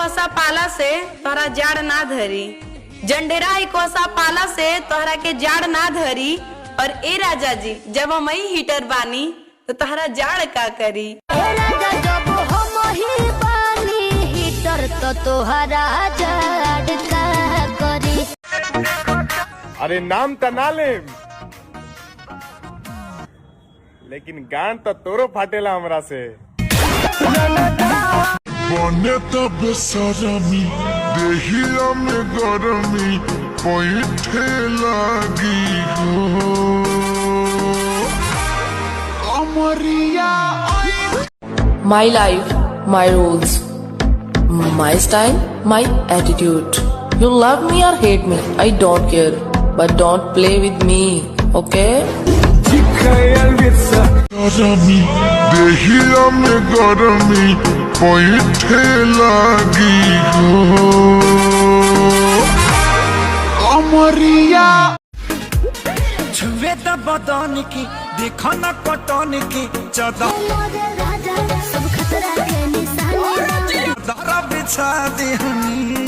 कोसा पाला से तोहरा जाड़ ना धरी, जंडेरा ही कोसा पाला से तोहरा के जाड़ ना धरी। और ए राजा जी जब हम ही हीटर बानी तो तोहरा जाड़ का करी। राजा जब हम ही बानी हीटर तो तोहरा जाड़ का करी। अरे नाम तो ना ले, लेकिन गान तो तोरो फाटेला हमरा से। बने तब सरमी देहिया में गरमी पैठे लागी हो Amariya. My life, my rules, my style, my attitude. You love me or hate me, I don't care, but don't play with me, okay? गरमी देहिया में गरमी पैठे लागी हो अमरिया। छुए त बदन की देखो न कटन की चदर राजा सब खतरा के निशानी बिछा दे हमी